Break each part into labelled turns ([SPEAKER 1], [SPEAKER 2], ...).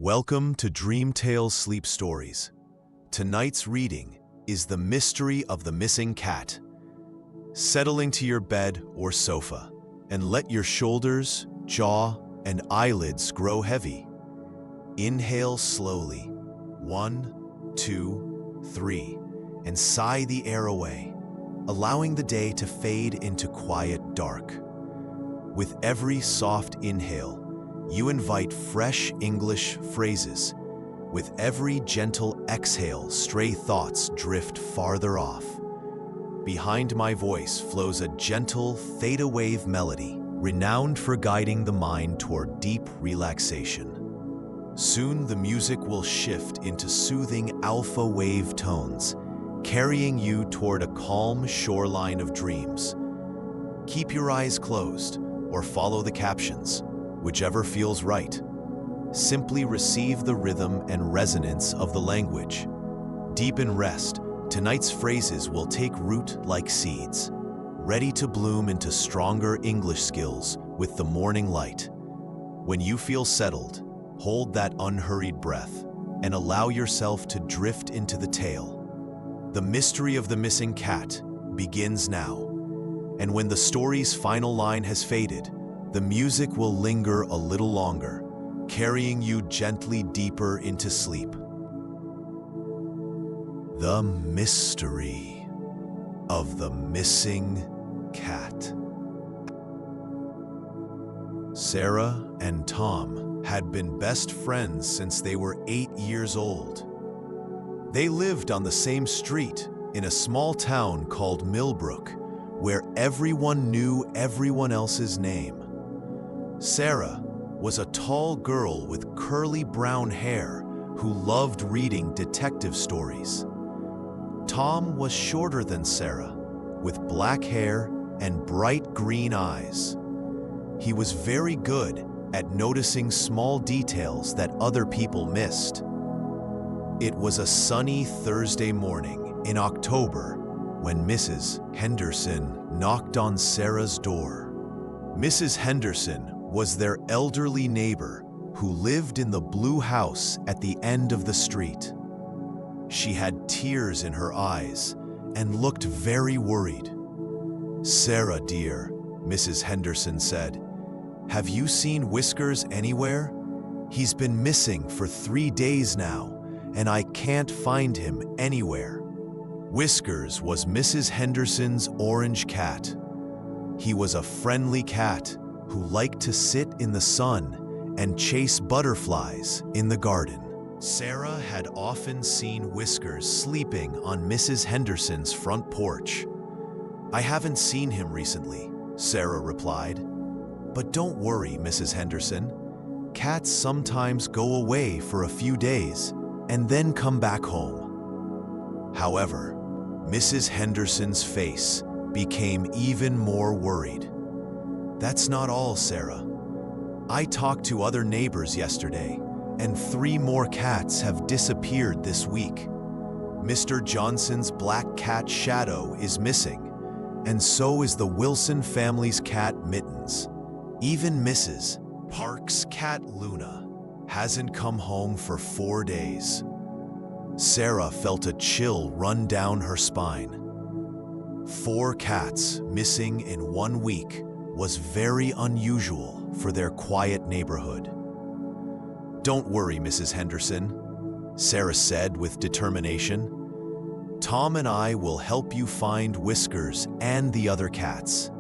[SPEAKER 1] Welcome to Dreamtale Sleep Stories. Tonight's reading is The Mystery of the Missing Cat. Settle into your bed or sofa and let your shoulders, jaw, and eyelids grow heavy. Inhale slowly, 1, 2, 3, and sigh the air away, allowing the day to fade into quiet dark. With every soft inhale, you invite fresh English phrases. With every gentle exhale, stray thoughts drift farther off. Behind my voice flows a gentle theta wave melody, renowned for guiding the mind toward deep relaxation. Soon the music will shift into soothing alpha wave tones, carrying you toward a calm shoreline of dreams. Keep your eyes closed or follow the captions, whichever feels right. Simply receive the rhythm and resonance of the language. Deep in rest, tonight's phrases will take root like seeds, ready to bloom into stronger English skills with the morning light. When you feel settled, hold that unhurried breath and allow yourself to drift into the tale. The mystery of the missing cat begins now, and when the story's final line has faded, the music will linger a little longer, carrying you gently deeper into sleep. The mystery of the missing cat. Sarah and Tom had been best friends since they were 8 years old. They lived on the same street in a small town called Millbrook, where everyone knew everyone else's name. Sarah was a tall girl with curly brown hair who loved reading detective stories. Tom was shorter than Sarah, with black hair and bright green eyes. He was very good at noticing small details that other people missed. It was a sunny Thursday morning in October when Mrs. Henderson knocked on Sarah's door. Mrs. Henderson was their elderly neighbor who lived in the blue house at the end of the street. She had tears in her eyes and looked very worried. "Sarah, dear," Mrs. Henderson said, "have you seen Whiskers anywhere? He's been missing for 3 days now, and I can't find him anywhere." Whiskers was Mrs. Henderson's orange cat. He was a friendly cat who liked to sit in the sun and chase butterflies in the garden. Sarah had often seen Whiskers sleeping on Mrs. Henderson's front porch. "I haven't seen him recently," Sarah replied. "But don't worry, Mrs. Henderson. Cats sometimes go away for a few days and then come back home." However, Mrs. Henderson's face became even more worried. "That's not all, Sarah. I talked to other neighbors yesterday, and 3 more cats have disappeared this week. Mr. Johnson's black cat Shadow is missing, and so is the Wilson family's cat Mittens. Even Mrs. Park's cat Luna hasn't come home for 4 days." Sarah felt a chill run down her spine. 4 cats missing in 1 week was very unusual for their quiet neighborhood. "Don't worry, Mrs. Henderson," Sarah said with determination. "Tom and I will help you find Whiskers and the other cats."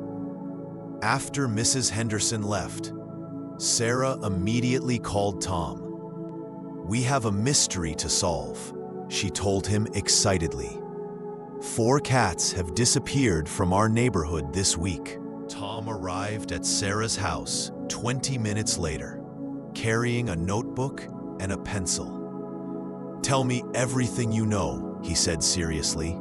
[SPEAKER 1] After Mrs. Henderson left, Sarah immediately called Tom. "We have a mystery to solve," she told him excitedly. "4 cats have disappeared from our neighborhood this week." Tom arrived at Sarah's house 20 minutes later, carrying a notebook and a pencil. "Tell me everything you know," he said seriously.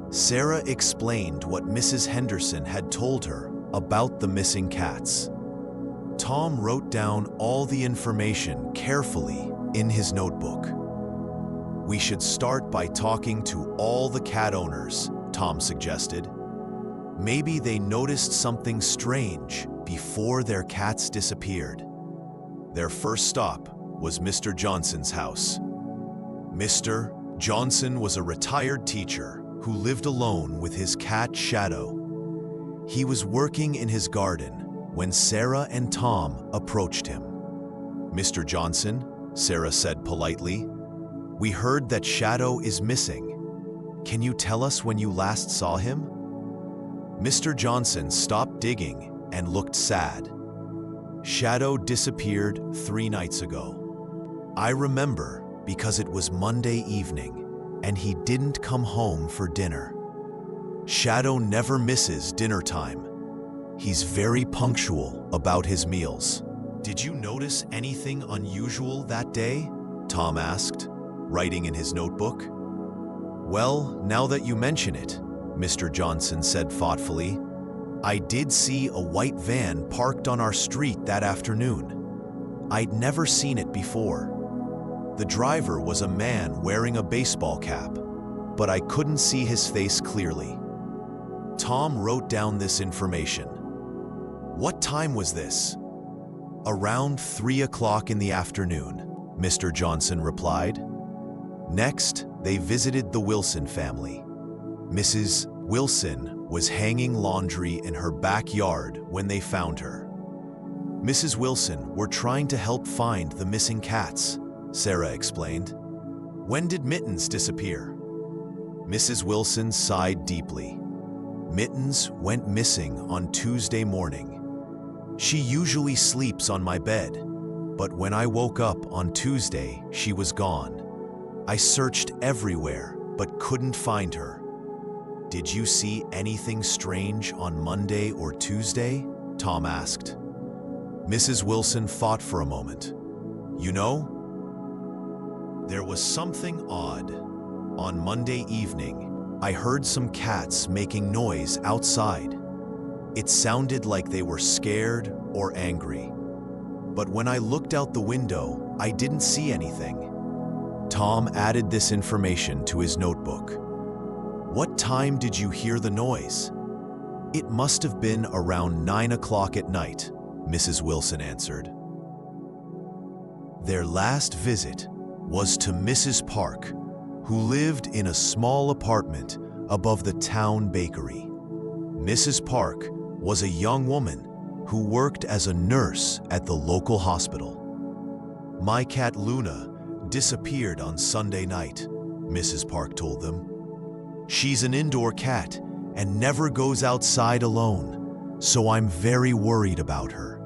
[SPEAKER 1] Sarah explained what Mrs. Henderson had told her about the missing cats. Tom wrote down all the information carefully in his notebook. "We should start by talking to all the cat owners," Tom suggested. "Maybe they noticed something strange before their cats disappeared." Their first stop was Mr. Johnson's house. Mr. Johnson was a retired teacher who lived alone with his cat Shadow. He was working in his garden when Sarah and Tom approached him. "Mr. Johnson," Sarah said politely, "we heard that Shadow is missing. Can you tell us when you last saw him?" Mr. Johnson stopped digging and looked sad. "Shadow disappeared 3 nights ago. I remember because it was Monday evening and he didn't come home for dinner. Shadow never misses dinner time. He's very punctual about his meals." "Did you notice anything unusual that day?" Tom asked, writing in his notebook. "Well, now that you mention it," Mr. Johnson said thoughtfully, "I did see a white van parked on our street that afternoon. I'd never seen it before. The driver was a man wearing a baseball cap, but I couldn't see his face clearly." Tom wrote down this information. "What time was this?" "Around 3 o'clock in the afternoon," Mr. Johnson replied. Next, they visited the Wilson family. Mrs. Wilson was hanging laundry in her backyard when they found her. Mrs. Wilson were trying to help find the missing cats, Sarah explained. "When did Mittens disappear?" Mrs. Wilson sighed deeply. "Mittens went missing on Tuesday morning. She usually sleeps on my bed, but when I woke up on Tuesday, she was gone. I searched everywhere, but couldn't find her." "Did you see anything strange on Monday or Tuesday?" Tom asked. Mrs. Wilson thought for a moment. "You know, there was something odd. On Monday evening, I heard some cats making noise outside. It sounded like they were scared or angry. But when I looked out the window, I didn't see anything." Tom added this information to his notebook. "What time did you hear the noise?" "It must have been around 9 o'clock at night," Mrs. Wilson answered. Their last visit was to Mrs. Park, who lived in a small apartment above the town bakery. Mrs. Park was a young woman who worked as a nurse at the local hospital. "My cat Luna disappeared on Sunday night," Mrs. Park told them. "She's an indoor cat and never goes outside alone, so I'm very worried about her."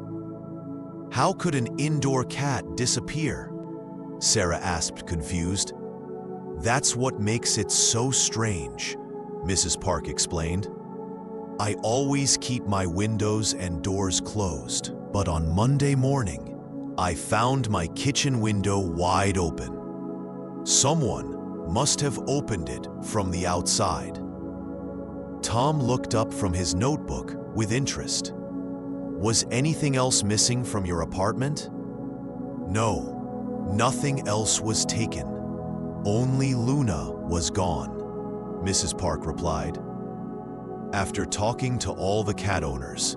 [SPEAKER 1] "How could an indoor cat disappear?" Sarah asked, confused. "That's what makes it so strange," Mrs. Park explained. "I always keep my windows and doors closed, but on Monday morning, I found my kitchen window wide open. Someone must have opened it from the outside." Tom looked up from his notebook with interest. "Was anything else missing from your apartment?" "No, nothing else was taken. Only Luna was gone," Mrs. Park replied. After talking to all the cat owners,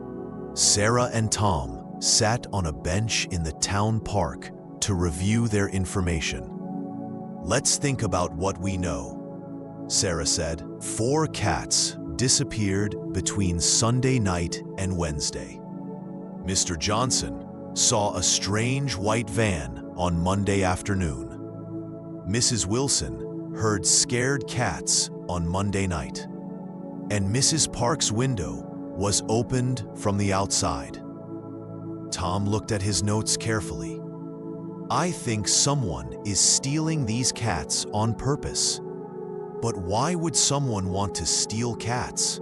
[SPEAKER 1] Sarah and Tom sat on a bench in the town park to review their information. "Let's think about what we know," Sarah said. 4 cats disappeared between Sunday night and Wednesday. Mr. Johnson saw a strange white van on Monday afternoon. Mrs. Wilson heard scared cats on Monday night. And Mrs. Park's window was opened from the outside. Tom looked at his notes carefully. "I think someone is stealing these cats on purpose. But why would someone want to steal cats?"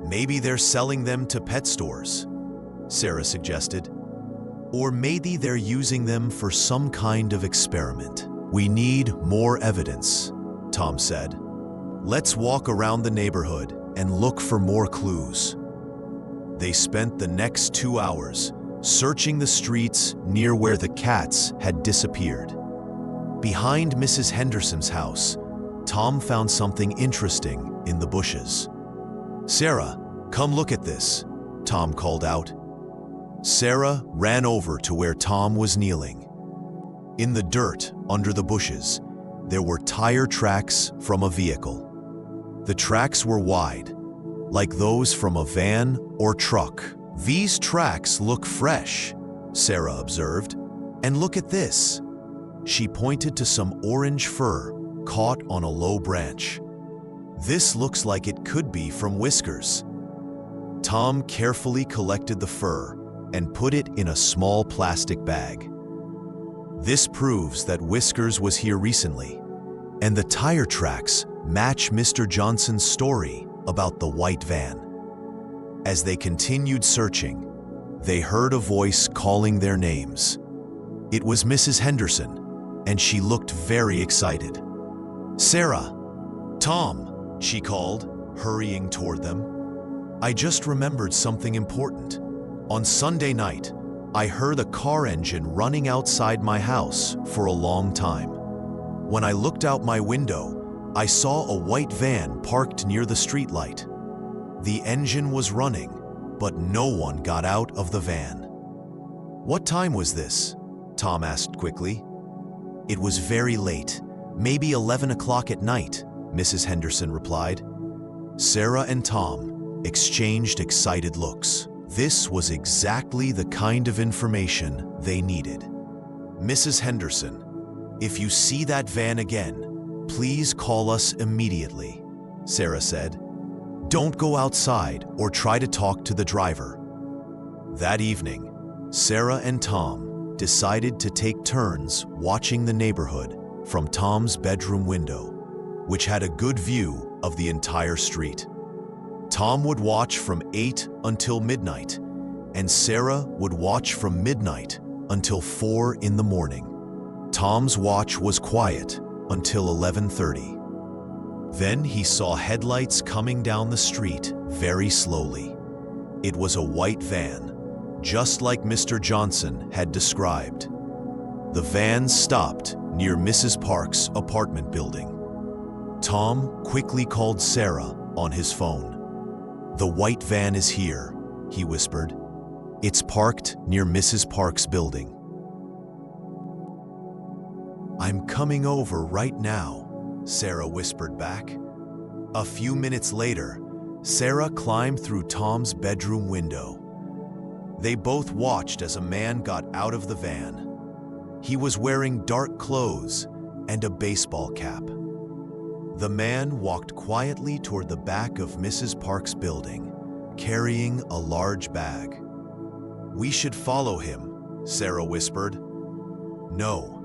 [SPEAKER 1] "Maybe they're selling them to pet stores," Sarah suggested. "Or maybe they're using them for some kind of experiment." "We need more evidence," Tom said. "Let's walk around the neighborhood and look for more clues." They spent the next 2 hours searching the streets near where the cats had disappeared. Behind Mrs. Henderson's house, Tom found something interesting in the bushes. "Sarah, come look at this," Tom called out. Sarah ran over to where Tom was kneeling. In the dirt under the bushes, there were tire tracks from a vehicle. The tracks were wide, like those from a van or truck. "These tracks look fresh," Sarah observed. "And look at this." She pointed to some orange fur caught on a low branch. "This looks like it could be from Whiskers." Tom carefully collected the fur and put it in a small plastic bag. This proves that Whiskers was here recently, and the tire tracks match Mr. Johnson's story about the white van. As they continued searching, they heard a voice calling their names. It was Mrs. Henderson, and she looked very excited. "Sarah, Tom," she called, hurrying toward them. "I just remembered something important. On Sunday night, I heard a car engine running outside my house for a long time. When I looked out my window, I saw a white van parked near the streetlight. The engine was running, but no one got out of the van." "What time was this?" Tom asked quickly. "It was very late, maybe 11 o'clock at night," Mrs. Henderson replied. Sarah and Tom exchanged excited looks. This was exactly the kind of information they needed. "Mrs. Henderson, if you see that van again, please call us immediately," Sarah said. "Don't go outside or try to talk to the driver." That evening, Sarah and Tom decided to take turns watching the neighborhood from Tom's bedroom window, which had a good view of the entire street. Tom would watch from 8 until midnight, and Sarah would watch from midnight until 4 in the morning. Tom's watch was quiet until 11:30. Then he saw headlights coming down the street very slowly. It was a white van, just like Mr. Johnson had described. The van stopped near Mrs. Park's apartment building. Tom quickly called Sarah on his phone. "The white van is here," he whispered. "It's parked near Mrs. Park's building." "I'm coming over right now," Sarah whispered back. A few minutes later, Sarah climbed through Tom's bedroom window. They both watched as a man got out of the van. He was wearing dark clothes and a baseball cap. The man walked quietly toward the back of Mrs. Park's building, carrying a large bag. "We should follow him," Sarah whispered. "No,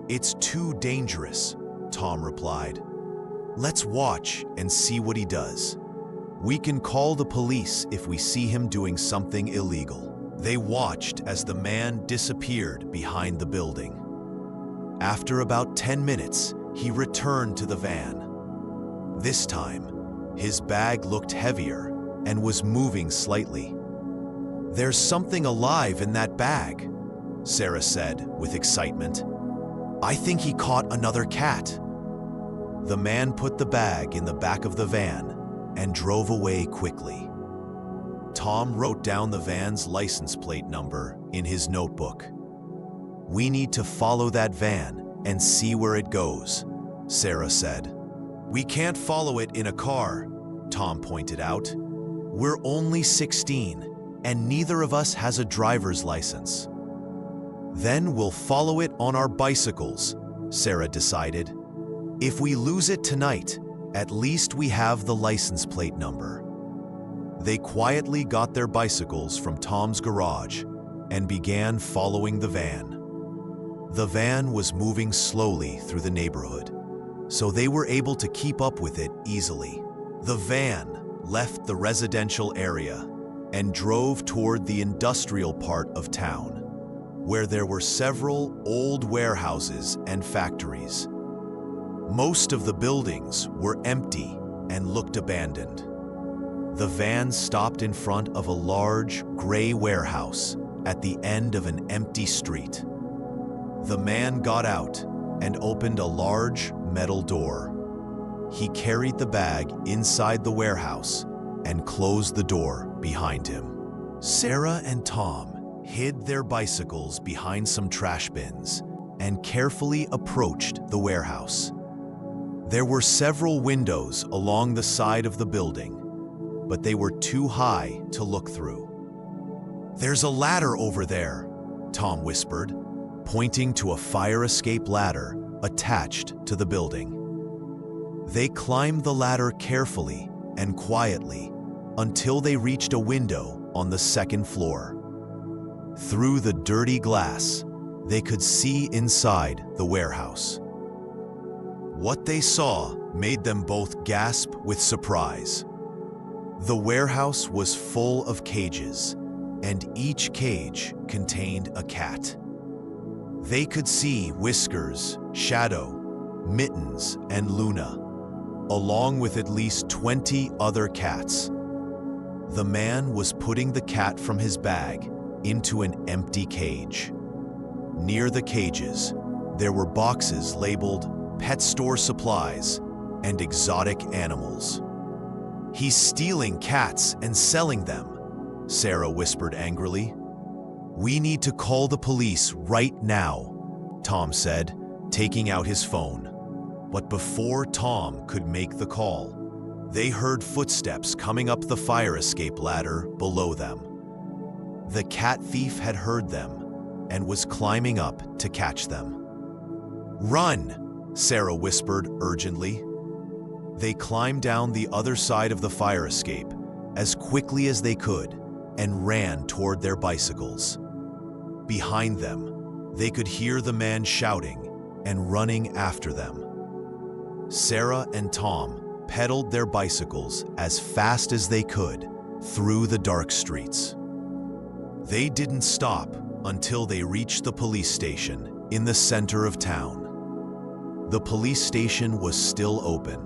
[SPEAKER 1] it's too dangerous," Tom replied. "Let's watch and see what he does. We can call the police if we see him doing something illegal." They watched as the man disappeared behind the building. After about 10 minutes, he returned to the van. This time, his bag looked heavier and was moving slightly. "There's something alive in that bag," Sarah said with excitement. "I think he caught another cat." The man put the bag in the back of the van and drove away quickly. Tom wrote down the van's license plate number in his notebook. "We need to follow that van and see where it goes," Sarah said. "We can't follow it in a car," Tom pointed out. "We're only 16, and neither of us has a driver's license." "Then we'll follow it on our bicycles," Sarah decided. "If we lose it tonight, at least we have the license plate number." They quietly got their bicycles from Tom's garage and began following the van. The van was moving slowly through the neighborhood, so they were able to keep up with it easily. The van left the residential area and drove toward the industrial part of town, where there were several old warehouses and factories. Most of the buildings were empty and looked abandoned. The van stopped in front of a large, gray warehouse at the end of an empty street. The man got out and opened a large metal door. He carried the bag inside the warehouse and closed the door behind him. Sarah and Tom hid their bicycles behind some trash bins and carefully approached the warehouse. There were several windows along the side of the building, but they were too high to look through. "There's a ladder over there," Tom whispered, pointing to a fire escape ladder attached to the building. They climbed the ladder carefully and quietly until they reached a window on the second floor. Through the dirty glass, they could see inside the warehouse. What they saw made them both gasp with surprise. The warehouse was full of cages, and each cage contained a cat. They could see Whiskers, Shadow, Mittens, and Luna, along with at least 20 other cats. The man was putting the cat from his bag into an empty cage. Near the cages, there were boxes labeled pet store supplies and exotic animals. "He's stealing cats and selling them," Sarah whispered angrily. "We need to call the police right now," Tom said, taking out his phone. But before Tom could make the call, they heard footsteps coming up the fire escape ladder below them. The cat thief had heard them and was climbing up to catch them. "Run!" Sarah whispered urgently. They climbed down the other side of the fire escape as quickly as they could and ran toward their bicycles. Behind them, they could hear the man shouting and running after them. Sarah and Tom pedaled their bicycles as fast as they could through the dark streets. They didn't stop until they reached the police station in the center of town. The police station was still open,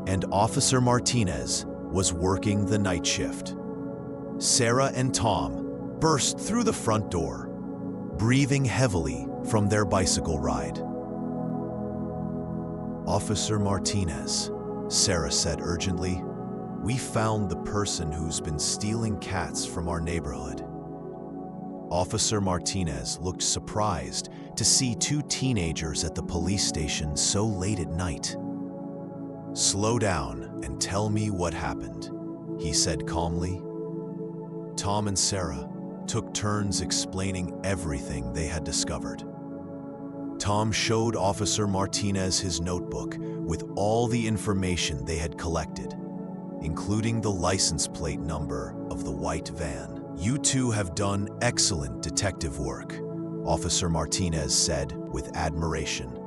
[SPEAKER 1] and Officer Martinez was working the night shift. Sarah and Tom burst through the front door, breathing heavily from their bicycle ride. "Officer Martinez," Sarah said urgently, "we found the person who's been stealing cats from our neighborhood." Officer Martinez looked surprised to see two teenagers at the police station so late at night. "Slow down and tell me what happened," he said calmly. Tom and Sarah took turns explaining everything they had discovered. Tom showed Officer Martinez his notebook with all the information they had collected, including the license plate number of the white van. "You two have done excellent detective work," Officer Martinez said with admiration.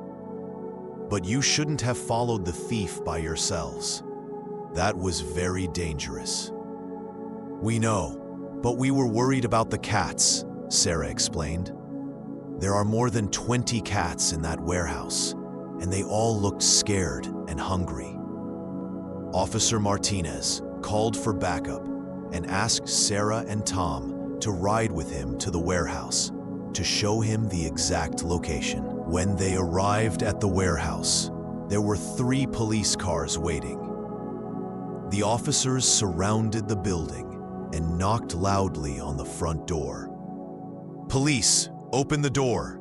[SPEAKER 1] "But you shouldn't have followed the thief by yourselves. That was very dangerous." "We know, but we were worried about the cats," Sarah explained. "There are more than 20 cats in that warehouse, and they all looked scared and hungry." Officer Martinez called for backup and asked Sarah and Tom to ride with him to the warehouse to show him the exact location. When they arrived at the warehouse, there were 3 police cars waiting. The officers surrounded the building and knocked loudly on the front door. "Police, open the door!"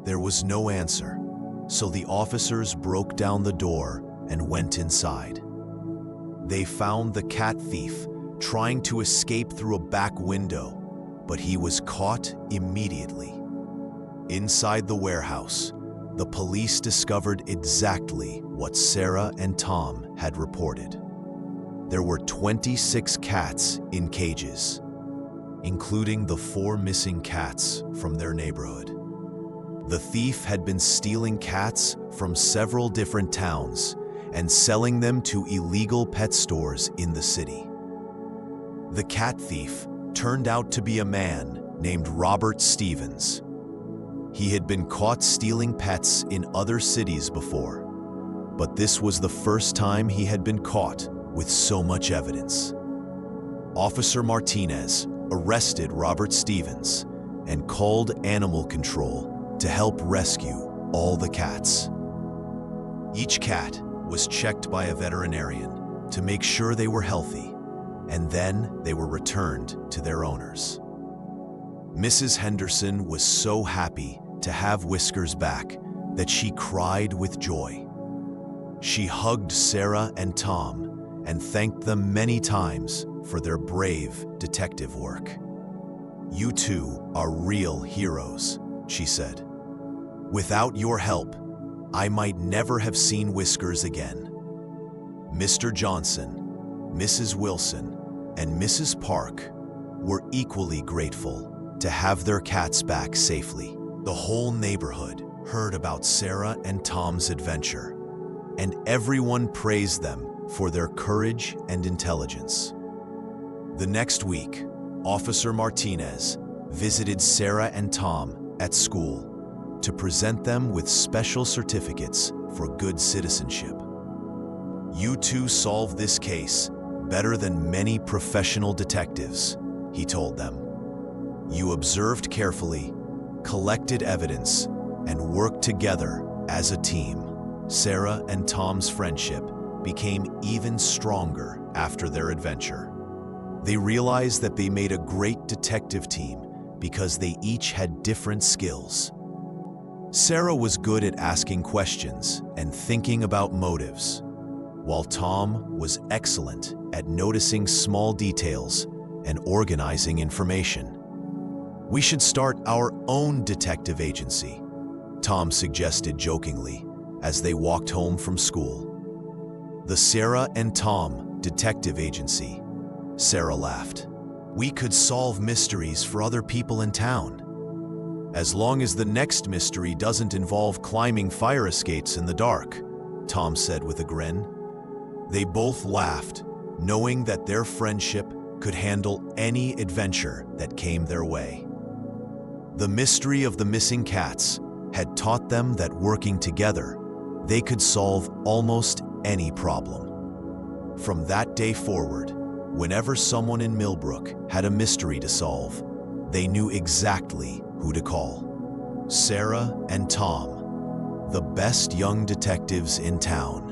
[SPEAKER 1] There was no answer, so the officers broke down the door and went inside. They found the cat thief trying to escape through a back window, but he was caught immediately. Inside the warehouse, the police discovered exactly what Sarah and Tom had reported. There were 26 cats in cages, including the 4 missing cats from their neighborhood. The thief had been stealing cats from several different towns and selling them to illegal pet stores in the city. The cat thief turned out to be a man named Robert Stevens. He had been caught stealing pets in other cities before, but this was the first time he had been caught with so much evidence. Officer Martinez arrested Robert Stevens and called animal control to help rescue all the cats. Each cat was checked by a veterinarian to make sure they were healthy, and then they were returned to their owners. Mrs. Henderson was so happy to have Whiskers back that she cried with joy. She hugged Sarah and Tom and thanked them many times for their brave detective work. "You two are real heroes," she said. "Without your help, I might never have seen Whiskers again." Mr. Johnson, Mrs. Wilson, and Mrs. Park were equally grateful to have their cats back safely. The whole neighborhood heard about Sarah and Tom's adventure, and everyone praised them for their courage and intelligence. The next week, Officer Martinez visited Sarah and Tom at school to present them with special certificates for good citizenship. "You two solved this case better than many professional detectives," he told them. "You observed carefully, collected evidence, and worked together as a team." Sarah and Tom's friendship became even stronger after their adventure. They realized that they made a great detective team because they each had different skills. Sarah was good at asking questions and thinking about motives, while Tom was excellent at noticing small details and organizing information. "We should start our own detective agency," Tom suggested jokingly as they walked home from school. "The Sarah and Tom Detective Agency," Sarah laughed. "We could solve mysteries for other people in town. As long as the next mystery doesn't involve climbing fire escapes in the dark," Tom said with a grin. They both laughed, knowing that their friendship could handle any adventure that came their way. The mystery of the missing cats had taught them that working together, they could solve almost any problem. From that day forward, whenever someone in Millbrook had a mystery to solve, they knew exactly who to call. Sarah and Tom, the best young detectives in town.